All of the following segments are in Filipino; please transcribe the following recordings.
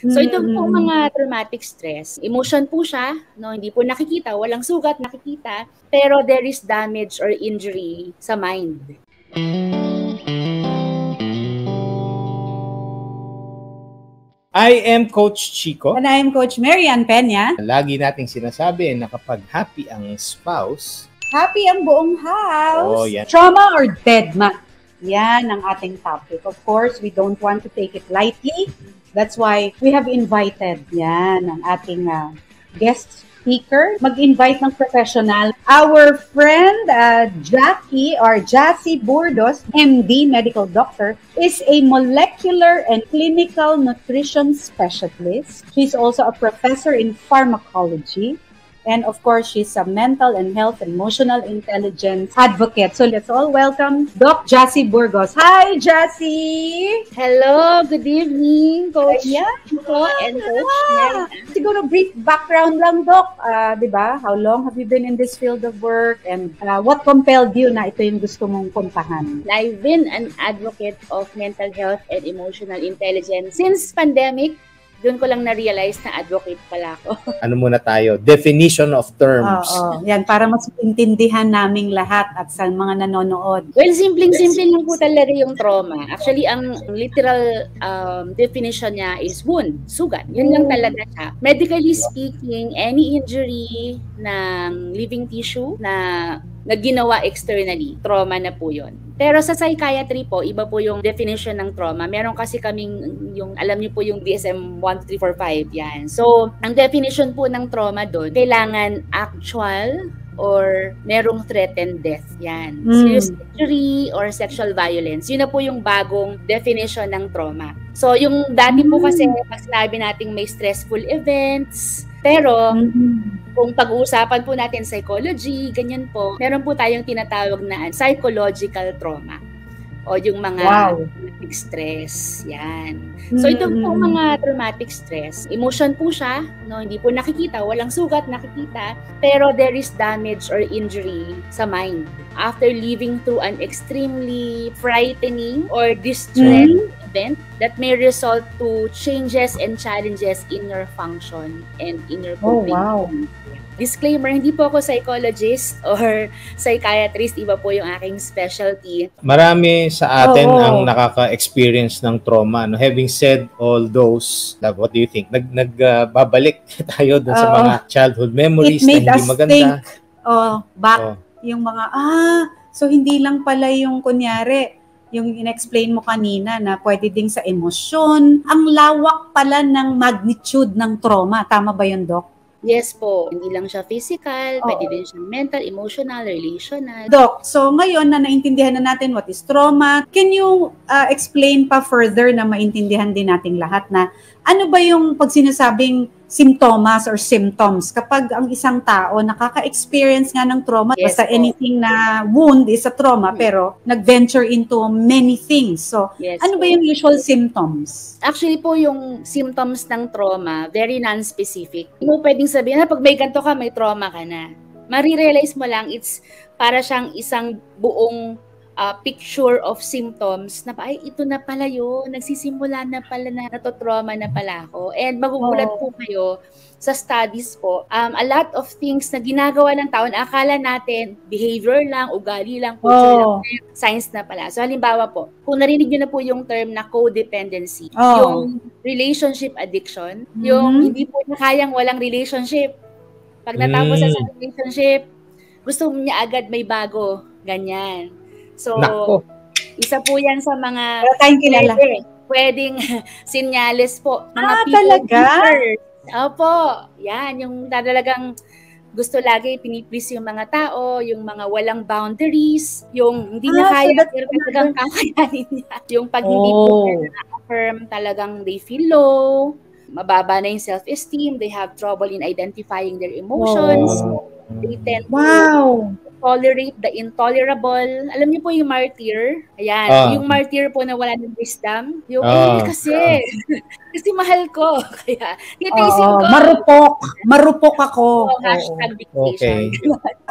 So ito po mga traumatic stress, emotion po siya, no, hindi po nakikita, walang sugat nakikita, pero there is damage or injury sa mind. I am Coach Chico. And I am Coach Marian Peña. Lagi nating sinasabi na kapag happy ang spouse, happy ang buong house. Oh, yan. Trauma or dead ma? Yan ang ating topic. Of course, we don't want to take it lightly. That's why we have invited yan ang ating guest speaker. Mag-invite ng professional. Our friend Jackie or Jassy Burdos, MD, medical doctor, is a molecular and clinical nutrition specialist. She's also a professor in pharmacology. And of course, she's a mental and health and emotional intelligence advocate. So let's all welcome Doc Jassy Burgos. Hi, Jassy! Hello, good evening, Coach Chico and Coach Marian. Siguro brief background lang, Doc. Diba? How long have you been in this field of work? And what compelled you na ito yung gusto mong puntahan? I've been an advocate of mental health and emotional intelligence since pandemic. Doon ko lang na-realize na advocate pala ako. Ano muna tayo? Definition of terms. Yan, para mas intindihan naming lahat at sa mga nanonood. Well, simpleng-simple lang po talaga yung trauma. Actually, ang literal definition niya is wound, sugat. Yun lang talaga siya. Medically speaking, any injury ng living tissue na ginawa externally, trauma na po yun. Pero sa psychiatry po, iba po yung definition ng trauma. Meron kasi kaming, alam niyo po yung DSM 1, 2, 3, 4, 5, yan. So, ang definition po ng trauma doon, kailangan actual or merong threatened death. Yan. Serious injury or sexual violence. Yun na po yung bagong definition ng trauma. So, yung dati po kasi, pag sinabi natin may stressful events, pero kung pag-uusapan po natin psychology, ganyan po, meron po tayong tinatawag na psychological trauma o yung mga traumatic stress. Yan. So ito po mga traumatic stress, emotion po siya, no, hindi po nakikita, walang sugat nakikita, pero there is damage or injury sa mind after living through an extremely frightening or distressing event that may result to changes and challenges in your function and in your coping. Disclaimer, hindi po ako psychologist or psychiatrist. Iba po yung aking specialty. Marami sa atin ang nakaka-experience ng trauma. No? Having said all those, what do you think? Nagbabalik tayo dun sa mga childhood memories na hindi maganda. Back yung mga, so hindi lang pala yung kunyari, yung in-explain mo kanina na pwede ding sa emosyon. Ang lawak pala ng magnitude ng trauma. Tama ba yun, Doc? Yes po. Hindi lang siya physical, pwede din siya mental, emotional, relational. Doc, so ngayon na naintindihan na natin what is trauma, can you explain pa further na maintindihan din nating lahat na ano ba yung pag sinasabing simptomas or symptoms kapag ang isang tao nakaka-experience nga ng trauma, basta anything na wound is a trauma, pero nag-venture into many things. So, ano ba yung usual symptoms? Actually po, yung symptoms ng trauma, very non-specific. Hindi mo pwedeng sabihin na pag may ganito ka, may trauma ka na. Marirealize mo lang, it's para siyang isang buong picture of symptoms na ay ito na pala yun, nagsisimula na pala na natotrauma na pala ako. And magugulat po kayo sa studies po, a lot of things na ginagawa ng tao, akala natin behavior lang, ugali lang, culture lang, science na pala. So halimbawa po, kung narinig nyo na po yung term na codependency, yung relationship addiction, yung hindi po na kayang walang relationship. Pag natapos sa relationship, gusto niya agad may bago, ganyan. So, isa po yan sa mga pwedeng sinyales po. Mga talaga? Opo, yan. Yung talagang gusto lagi piniplease yung mga tao, yung mga walang boundaries, yung hindi na kaya pero talagang kakayanin niya. Yung pag hindi po na-affirm, talagang they feel low, mababa na yung self-esteem, they have trouble in identifying their emotions, they tend to tolerate the intolerable. Alam niyo po yung martyr? Ayan. Yung martyr po na wala ng wisdom. Yung, kasi mahal ko. Kaya, titiisin ko. Marupok ako. Hashtag dictation.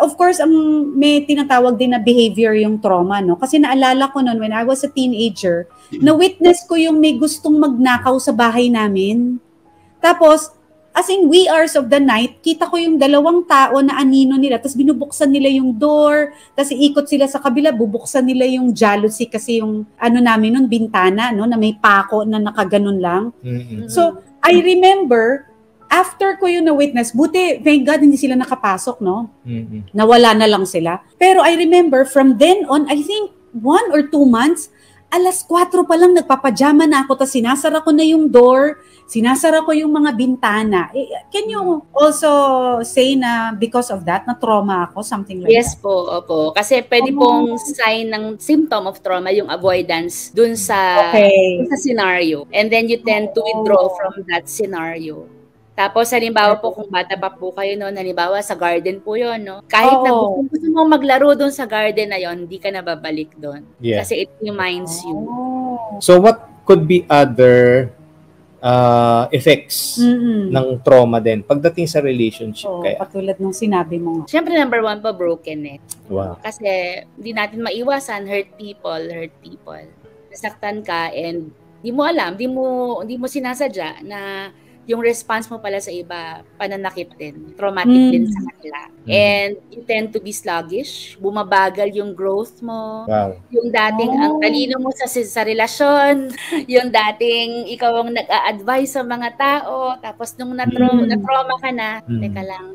Of course, may tinatawag din na behavior yung trauma, no? Kasi naalala ko noon, when I was a teenager, na-witness ko yung may gustong magnakaw sa bahay namin. Tapos, as in wee hours of the night, kita ko yung dalawang tao na anino nila, tapos binubuksan nila yung door, tapos iikot sila sa kabila, bubuksan nila yung jalousie kasi yung ano namin nun, bintana, no, na may pako na nakaganon lang. So, I remember, after ko yun na-witness, buti, thank God, hindi sila nakapasok, no? Nawala na lang sila. Pero I remember, from then on, I think 1 or 2 months, alas 4 pa lang nagpapajama na ako, tapos sinasara ko na yung door, sinasara ko yung mga bintana. Can you also say na because of that, na-trauma ako, something like Yes that? po, opo. Kasi pwede pong sign ng symptom of trauma yung avoidance dun sa scenario. And then you tend to withdraw from that scenario. Tapos, halimbawa po, kung bata pa po kayo noon, halimbawa sa garden po yun, no? Kahit na gusto mo maglaro doon sa garden na yon, hindi ka na babalik doon. Yeah. Kasi it reminds you. So, what could be other effects ng trauma din pagdating sa relationship? Kaya Patulad ng sinabi mo. Siyempre, number 1 po, brokenness. Wow. Kasi hindi natin maiwasan, hurt people. Nasaktan ka and di mo alam, di mo sinasadya na yung response mo pala sa iba, pananakit din, traumatic din sa kanila. And you tend to be sluggish, bumabagal yung growth mo. Wow. Yung dating ang talino mo sa relasyon, yung dating ikaw ang nag-a-advise sa mga tao, tapos nung na-trauma ka na, teka lang,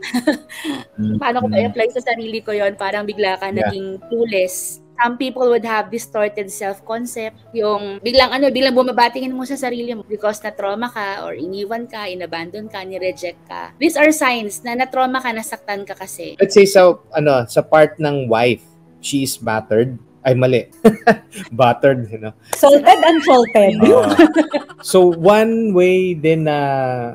paano ko pa-apply sa sarili ko yon? Parang bigla ka naging clueless. Some people would have distorted self-concept. Yung biglang bumabatingin mo sa sarili mo because na-trauma ka or iniwan ka, inabandon ka, ni-reject ka. These are signs na na-trauma ka, nasaktan ka kasi. Let's say sa part ng wife, she is battered. Ay, mali. Battered, you know. Salted and salted. So, one way din na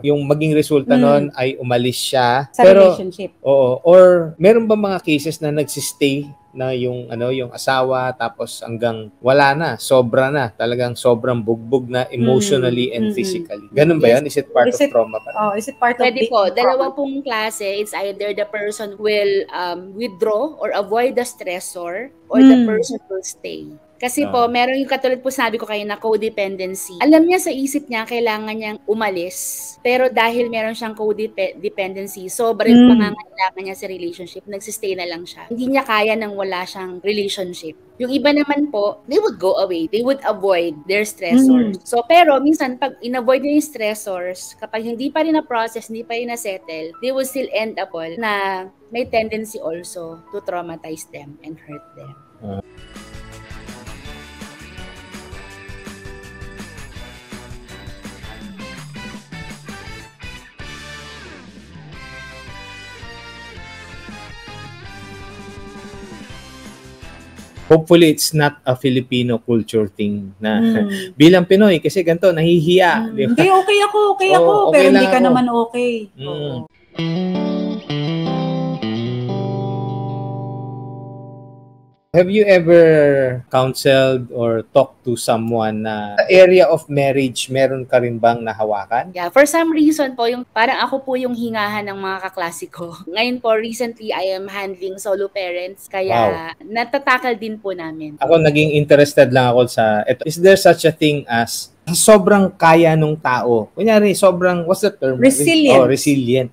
yung maging resulta nun ay umalis siya. Sa relationship. Oo. Or, meron ba mga cases na nagsistay na yung asawa tapos hanggang wala na, sobra na, talagang sobrang bugbog na emotionally and physically. Ganun ba yan? Is it part of trauma pa? Is it part of Pwede po. Dalawa pong klase. It's either the person will withdraw or avoid the stressor or the person will stay. Kasi po, meron yung katulad po sabi ko kayo na codependency. Alam niya sa isip niya, kailangan niyang umalis. Pero dahil meron siyang codependency, sobrang pangangailangan niya sa relationship, nagsistay na lang siya. Hindi niya kaya nang wala siyang relationship. Yung iba naman po, they would go away. They would avoid their stressors. So, pero minsan, pag in-avoid niya yung stressors, kapag hindi pa rin na-process, hindi pa rin na-settle, they will still end up na may tendency also to traumatize them and hurt them. Hopefully, it's not a Filipino culture thing na bilang Pinoy, kasi ganito, nahihiya. Di ba? Hindi, okay ako, okay pero hindi lang ka ako. naman okay. Have you ever counseled or talked to someone na sa area of marriage, meron ka rin bang nahawakan? Yeah, for some reason po, yung parang ako po yung hingahan ng mga kaklase ko. Ngayon po, recently, I am handling solo parents, kaya natatakal din po namin. Ako, naging interested lang ako sa ito. Is there such a thing as sobrang kaya nung tao? Kunyari, sobrang, what's the term? Resilient. Resilient.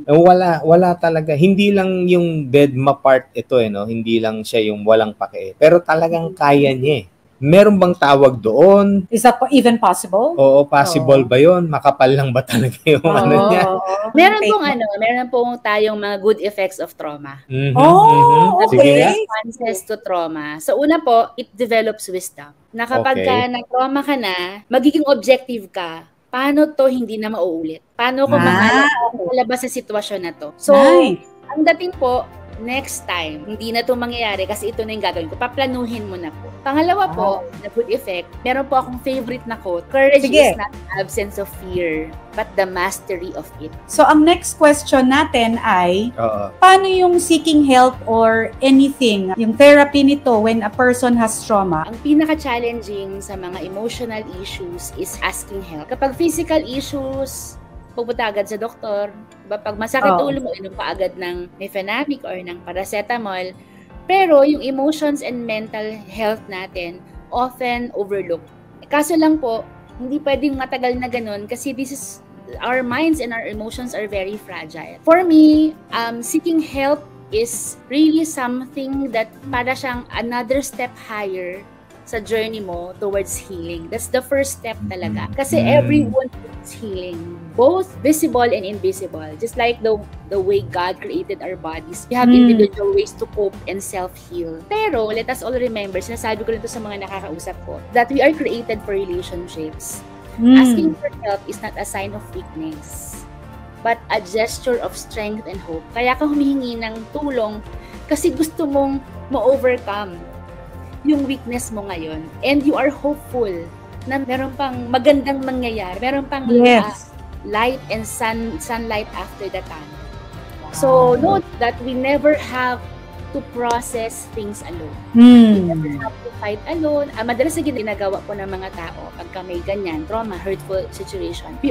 Wala talaga. Hindi lang yung deadma part ito, no? Hindi lang siya yung walang pake. Pero talagang kaya niya eh. Meron bang tawag doon? Is that even possible? Oo, possible ba yun? Makapal lang ba talaga yung ano niya? Meron pong tayong mga good effects of trauma. Okay. Responses to trauma. So una po, it develops wisdom. Na kapag ka na-trauma ka na, magiging objective ka. Paano to hindi na mauulit? Paano ko makalabas sa sitwasyon na to? So, ang dating po, next time, hindi na ito mangyayari kasi ito na yung gagawin ko. Paplanuhin mo na po. Pangalawa po, the good effect, meron po akong favorite na quote. Courage is not the absence of fear, but the mastery of it. So, ang next question natin ay, paano yung seeking help or anything, yung therapy nito when a person has trauma? Ang pinaka-challenging sa mga emotional issues is asking help. Kapag physical issues, pupunta agad sa doktor. Pag masakit ulo mo, inom pa agad ng mefenamic or ng paracetamol. Pero yung emotions and mental health natin, often overlooked. Kaso lang po, hindi pwedeng matagal na ganun kasi this is our minds and our emotions are very fragile. For me, seeking help is really something that para siyang another step higher sa journey mo towards healing. That's the first step talaga. Kasi everyone needs healing, both visible and invisible. Just like the way God created our bodies, we have individual ways to cope and self-heal. Pero let us all remember, sinasabi ko rin to sa mga nakakausap ko, that we are created for relationships. Asking for help is not a sign of weakness, but a gesture of strength and hope. Kaya ka humihingi ng tulong kasi gusto mong ma-overcome yung weakness mo ngayon, and you are hopeful na meron pang magandang mangyayari, meron pang light and sunlight after the tunnel. So note that we never have to process things alone. We never have to fight alone. Madalas na ginagawa po ng mga tao pagka may ganyan, trauma, hurtful situation, we